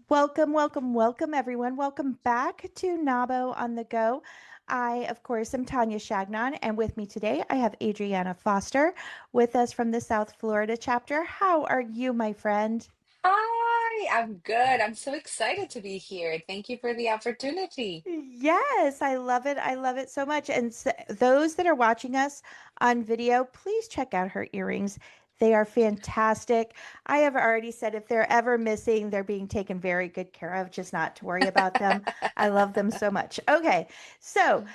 Welcome, welcome, welcome, everyone. Welcome back to NAWBO On The Go. I, of course, am Tanya Shagnon, and with me today I have Adrianna Foster with us from the South Florida chapter. How are you, my friend? Hi, I'm good. I'm so excited to be here. Thank you for the opportunity. Yes, I love it. I love it so much. And those that are watching us on video, please check out her earrings. They are fantastic. I have already said if they're ever missing, they're being taken very good care of, just not to worry about them. I love them so much. Okay, so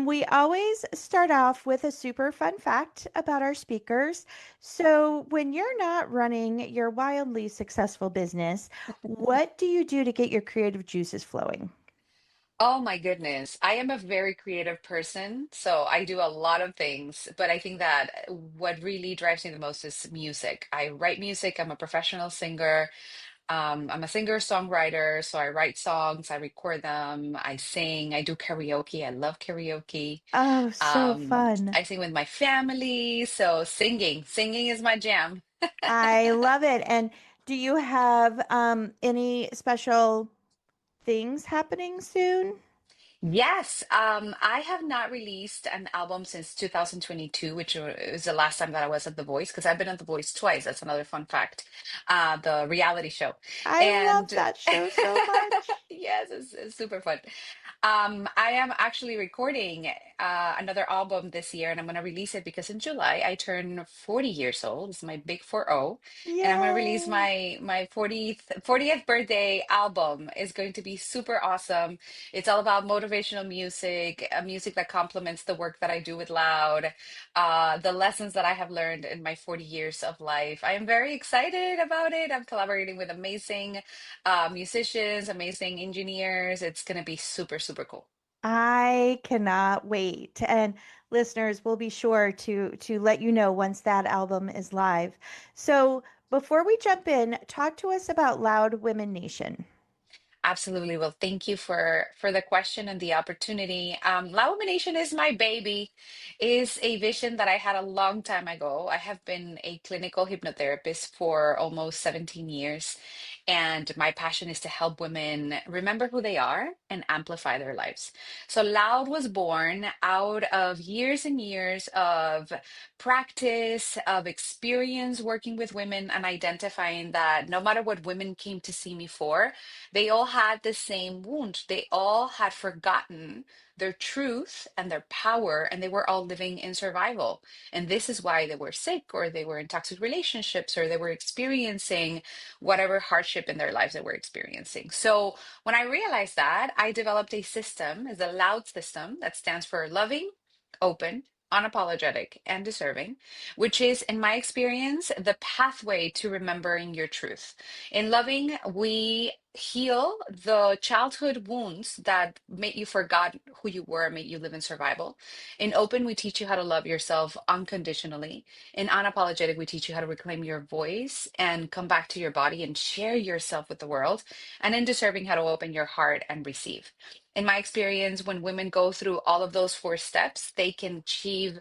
we always start off with a super fun fact about our speakers. So, when you're not running your wildly successful business, what do you do to get your creative juices flowing? Oh my goodness. I am a very creative person, so I do a lot of things, but I think that what really drives me the most is music. I write music, I'm a professional singer. I'm a singer-songwriter, so I write songs, I record them, I sing, I do karaoke. I love karaoke. Oh, so fun. I sing with my family, so singing is my jam. I love it. And do you have any special things happening soon? Yes, I have not released an album since 2022, which was the last time that I was at The Voice, because I've been at The Voice twice. That's another fun fact. The reality show. I love And that show so much. yes, it's super fun. I am actually recording another album this year, and I'm going to release it because in July I turn 40 years old. It's my big 40, and I'm going to release Yay. my 40th birthday album. It's going to be super awesome. It's all about motivational music, music that complements the work that I do with Loud, the lessons that I have learned in my 40 years of life. I am very excited about it. I'm collaborating with amazing musicians, amazing engineers. It's going to be super, super cool. I cannot wait. And listeners, will be sure to let you know once that album is live. So, before we jump in, talk to us about Loud Women Nation. Absolutely. Well, thank you for the question and the opportunity. Lamination is my baby, is a vision that I had a long time ago. I have been a clinical hypnotherapist for almost 17 years, and my passion is to help women remember who they are and amplify their lives. So Loud was born out of years and years of practice, of experience working with women and identifying that no matter what women came to see me for, they all had the same wound. They all had forgotten their truth and their power, and they were all living in survival. And this is why they were sick, or they were in toxic relationships, or they were experiencing whatever hardship in their lives they were experiencing. So when I realized that, I developed a system, is a loud system that stands for loving, open, unapologetic, and deserving, which is, in my experience, the pathway to remembering your truth. In loving, we heal the childhood wounds that made you forgot who you were, made you live in survival. In open, we teach you how to love yourself unconditionally. In unapologetic, we teach you how to reclaim your voice and come back to your body and share yourself with the world. And in deserving, how to open your heart and receive. In my experience, when women go through all of those four steps, they can achieve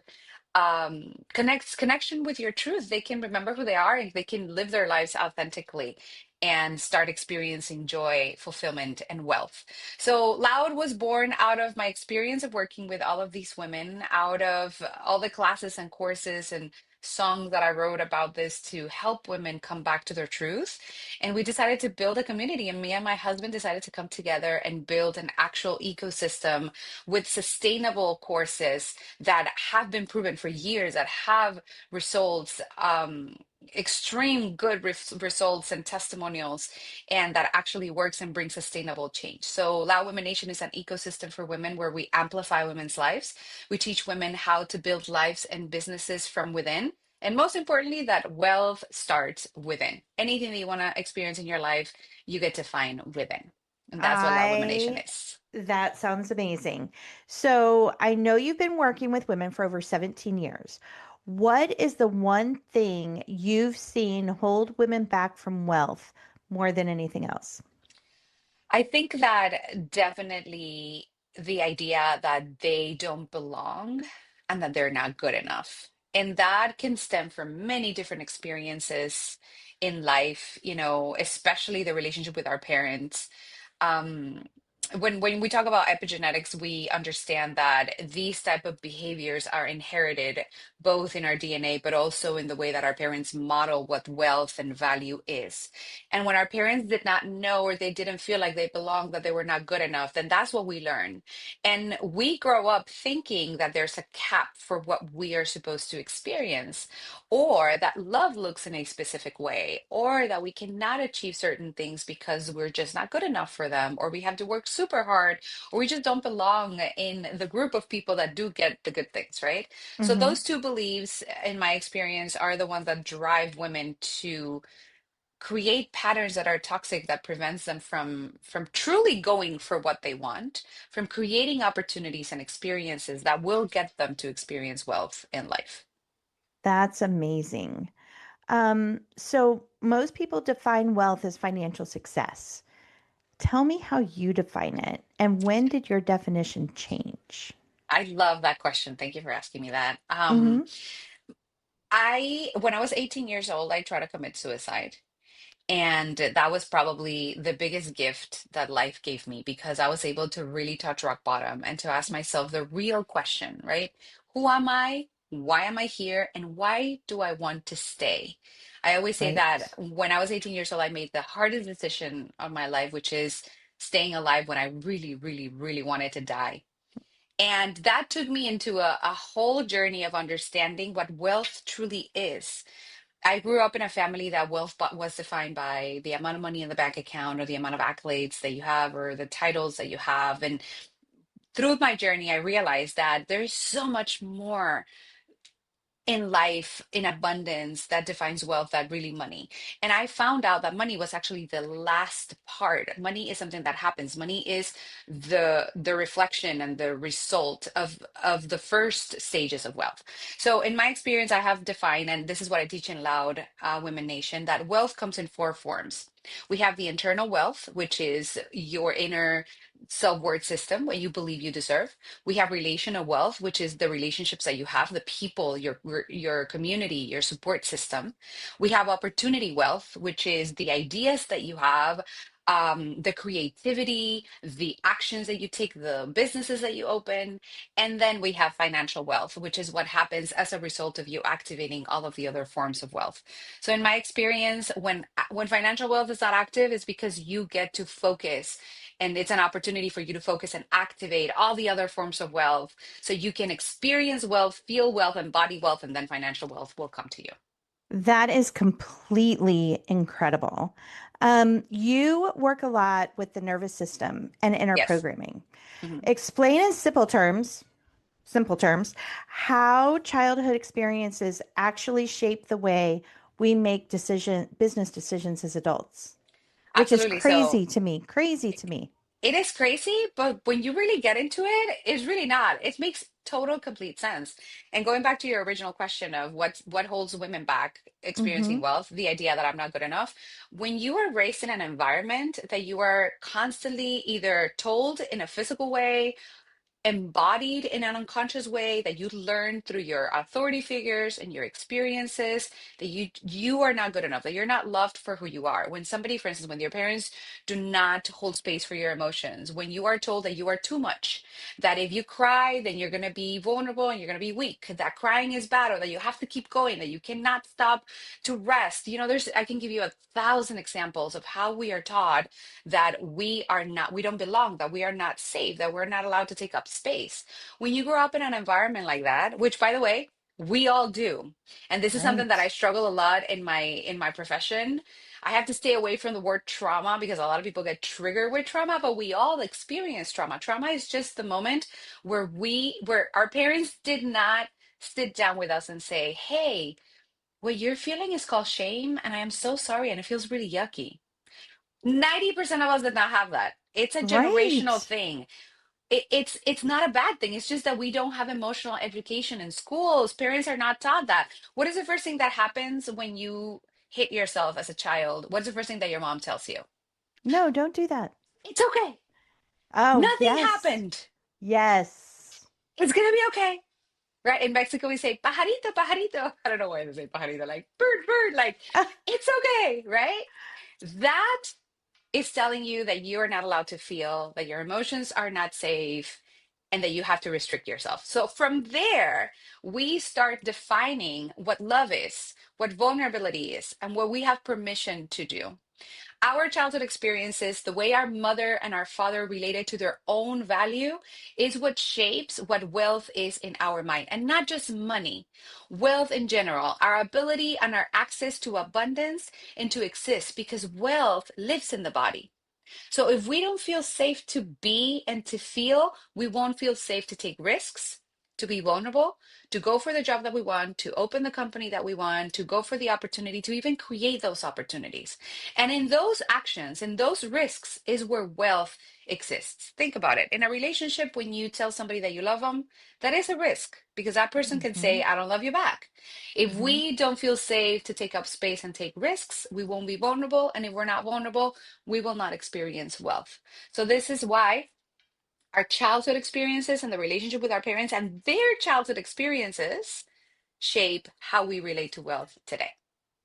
connection with your truth. They can remember who they are and they can live their lives authentically and start experiencing joy, fulfillment, and wealth. So Loud was born out of my experience of working with all of these women, out of all the classes and courses and songs that I wrote about this to help women come back to their truth. And we decided to build a community, and me and my husband decided to come together and build an actual ecosystem with sustainable courses that have been proven for years, that have results, extreme good results and testimonials, and that actually works and brings sustainable change. So Lao Women Nation is an ecosystem for women where we amplify women's lives. We teach women how to build lives and businesses from within. And most importantly, that wealth starts within. Anything that you want to experience in your life, you get to find within. And that's what Lao Women Nation I is. That sounds amazing. So, I know you've been working with women for over 17 years. What is the one thing you've seen hold women back from wealth more than anything else? I think that definitely the idea that they don't belong and that they're not good enough. And that can stem from many different experiences in life, especially the relationship with our parents. um when we talk about epigenetics, we understand that these type of behaviors are inherited both in our DNA, but also in the way that our parents model what wealth and value is. And when our parents did not know, or they didn't feel like they belonged, that they were not good enough, then that's what we learn. And we grow up thinking that there's a cap for what we are supposed to experience, or that love looks in a specific way, or that we cannot achieve certain things because we're just not good enough for them, or we have to work super hard, or we just don't belong in the group of people that do get the good things, right? So Mm-hmm. those two beliefs, in my experience, are the ones that drive women to create patterns that are toxic, that prevents them from truly going for what they want, from creating opportunities and experiences that will get them to experience wealth in life. That's amazing. So most people define wealth as financial success. Tell me how you define it, and when did your definition change? I love that question. Thank you for asking me that. Mm-hmm. When I was 18 years old, I tried to commit suicide. And that was probably the biggest gift that life gave me, because I was able to really touch rock bottom and to ask myself the real question, right? Who am I? Why am I here? And why do I want to stay? I always say that Right. when I was 18 years old, I made the hardest decision of my life, which is staying alive when I really, really, really wanted to die. And that took me into a whole journey of understanding what wealth truly is. I grew up in a family that was defined by the amount of money in the bank account, or the amount of accolades that you have, or the titles that you have. And through my journey, I realized that there's so much more in life, in abundance, that defines wealth, that really money. And I found out that money was actually the last part. Money is something that happens. Money is the reflection and the result of the first stages of wealth. So in my experience, I have defined, and this is what I teach in Loud Women Nation, that wealth comes in four forms. We have the internal wealth, which is your inner self-worth system, what you believe you deserve. We have relational wealth, which is the relationships that you have, the people, your community, your support system. We have opportunity wealth, which is the ideas that you have, the creativity, the actions that you take, the businesses that you open. And then we have financial wealth, which is what happens as a result of you activating all of the other forms of wealth. So in my experience, when financial wealth is not active, it's because you get to focus, and it's an opportunity for you to focus and activate all the other forms of wealth, so you can experience wealth, feel wealth, embody wealth, and then financial wealth will come to you. That is completely incredible. You work a lot with the nervous system and inner Yes. programming. Mhm. Explain in simple terms, how childhood experiences actually shape the way we make business decisions as adults, which is Absolutely. So crazy to me. Crazy to me. it is crazy, but when you really get into it, it's really not. It makes total complete sense. And going back to your original question of what holds women back Mm-hmm. experiencing wealth, the idea that I'm not good enough, when you are raised in an environment that you are constantly either told in a physical way, embodied in an unconscious way, that you learn through your authority figures and your experiences, that you are not good enough, that you're not loved for who you are. When somebody, for instance, when your parents do not hold space for your emotions, when you are told that you are too much, that if you cry then you're going to be vulnerable and you're going to be weak, that crying is bad, or that you have to keep going, that you cannot stop to rest. There's, I can give you 1,000 examples of how we are taught that we don't belong, that we are not safe, that we're not allowed to take up space. When you grow up in an environment like that, which by the way, we all do. And this is something that I Right. struggle a lot in my profession. I have to stay away from the word trauma, because a lot of people get triggered with trauma, but we all experience trauma. Trauma is just the moment where our parents did not sit down with us and say, "Hey, what you're feeling is called shame, and I am so sorry, and it feels really yucky." 90% of us did not have that. It's a generational Right. thing. It's not a bad thing. It's just that we don't have emotional education in schools. Parents are not taught that. What is the first thing that happens when you hit yourself as a child? What's the first thing that your mom tells you? No, don't do that. It's okay. Oh, Nothing yes. happened. Yes. It's gonna be okay. right? In Mexico, we say pajarito, pajarito. I don't know why they say pajarito, like bird, bird, like it's okay, right? That is telling you that you are not allowed to feel, that your emotions are not safe, and that you have to restrict yourself. So from there, we start defining what love is, what vulnerability is, and what we have permission to do. Our childhood experiences, the way our mother and our father related to their own value, is what shapes what wealth is in our mind. And not just money, wealth in general, our ability and our access to abundance and to exist, because wealth lives in the body. So if we don't feel safe to be and to feel, we won't feel safe to take risks, to be vulnerable, to go for the job that we want, to open the company that we want, to go for the opportunity, to even create those opportunities. And in those actions, in those risks, is where wealth exists. Think about it. In a relationship, when you tell somebody that you love them, that is a risk because that person can say, Hmm. I don't love you back. If Hmm. we don't feel safe to take up space and take risks, we won't be vulnerable. And if we're not vulnerable, we will not experience wealth. So, this is why our childhood experiences and the relationship with our parents and their childhood experiences shape how we relate to wealth today.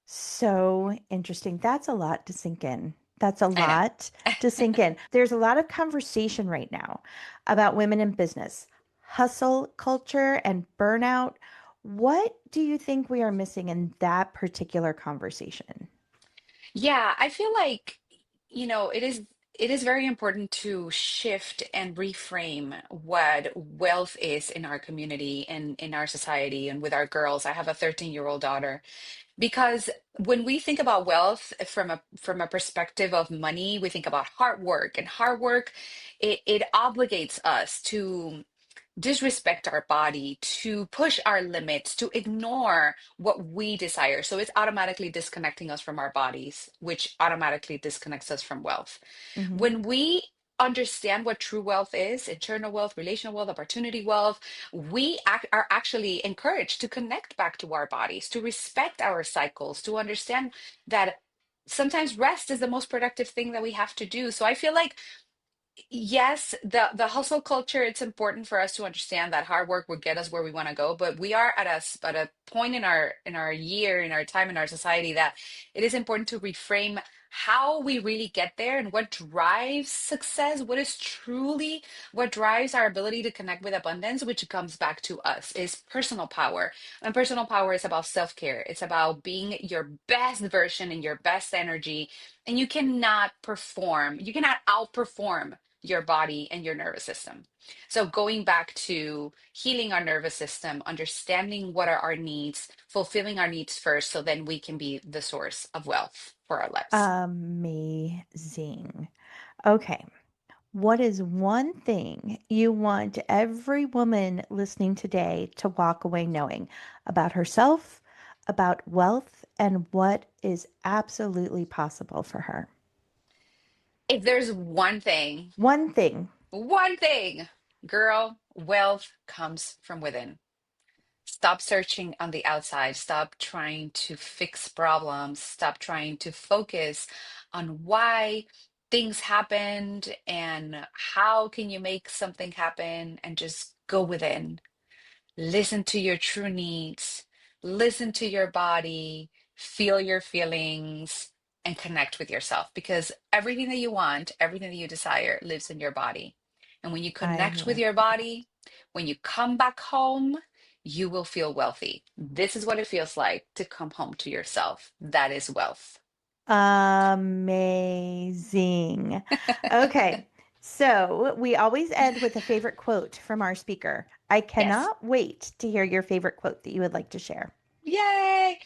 So interesting. That's a lot to sink in. That's a I know. lot to sink in. There's a lot of conversation right now about women in business, hustle culture, and burnout. What do you think we are missing in that particular conversation? Yeah, I feel like, it is very important to shift and reframe what wealth is in our community and in our society and with our girls. I have a 13-year-old daughter. Because when we think about wealth from a perspective of money, we think about hard work, and hard work it obligates us to disrespect our body, to push our limits, to ignore what we desire. So it's automatically disconnecting us from our bodies, which automatically disconnects us from wealth. Hmm. When we understand what true wealth is, internal wealth, relational wealth, opportunity wealth, are actually encouraged to connect back to our bodies, to respect our cycles, to understand that sometimes rest is the most productive thing that we have to do. So I feel like, yes, the hustle culture, it's important for us to understand that hard work will get us where we want to go, but we are at a point in our year, in our time, in our society, that it is important to reframe how we really get there and what drives success, what drives our ability to connect with abundance, which comes back to us, is personal power. And personal power is about self-care. It's about being your best version and your best energy. And you cannot outperform your body and your nervous system. So, going back to healing our nervous system, understanding what are our needs, fulfilling our needs first, so then we can be the source of wealth for our lives. Amazing. Okay. What is one thing you want every woman listening today to walk away knowing about herself, about wealth, and what is absolutely possible for her? If there's One thing. one thing, girl, wealth comes from within. Stop searching on the outside. Stop trying to fix problems. Stop trying to focus on why things happened and how can you make something happen, and just go within. Listen to your true needs. Listen to your body. Feel your feelings and connect with yourself, because everything that you want, everything that you desire lives in your body. And when you I connect with love your that. body, when you come back home, you will feel wealthy. This is what it feels like to come home to yourself. That is wealth. Amazing. Okay. So we always end with a favorite quote from our speaker. I Yes. cannot wait to hear your favorite quote that you would like to share. Yay.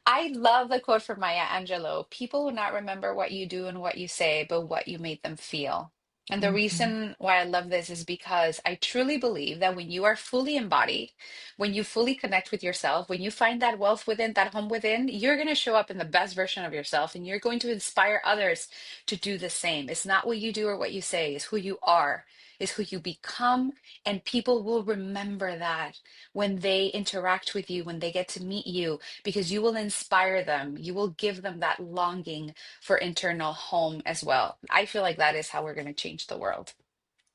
I love the quote from Maya Angelou. People will not remember what you do and what you say, but what you made them feel. And the Hmm. reason why I love this is because I truly believe that when you are fully embodied, when you fully connect with yourself, when you find that wealth within, that home within, you're going to show up in the best version of yourself, and you're going to inspire others to do the same. It's not what you do or what you say, it's who you are, it's who you become. And people will remember that when they interact with you, when they get to meet you, because you will inspire them. You will give them that longing for internal home as well. I feel like that is how we're going to change the world.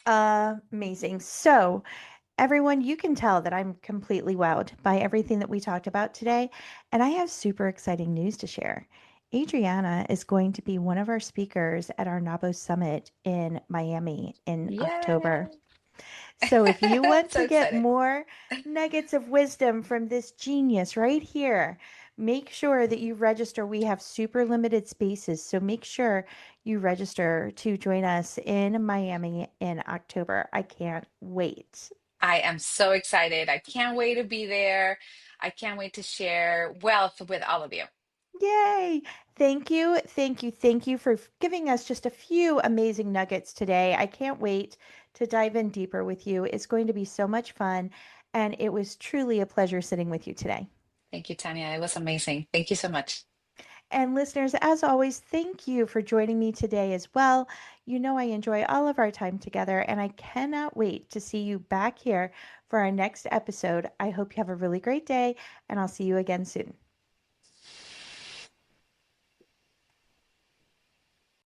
Amazing. So, Everyone, you can tell that I'm completely wowed by everything that we talked about today, and I have super exciting news to share. Adriana is going to be one of our speakers at our NAWBO Summit in Miami in October. Yay! So if you want So to get excited. more nuggets of wisdom from this genius right here, make sure that you register. We have super limited spaces, so make sure you register to join us in Miami in October. I can't wait. I am so excited. I can't wait to be there. I can't wait to share wealth with all of you. Yay! Thank you, thank you, thank you for giving us just a few amazing nuggets today. I can't wait to dive in deeper with you. It's going to be so much fun, and it was truly a pleasure sitting with you today. Thank you, Tanya. It was amazing. Thank you so much. And listeners, as always, thank you for joining me today as well. You know, I enjoy all of our time together, and I cannot wait to see you back here for our next episode. I hope you have a really great day, and I'll see you again soon.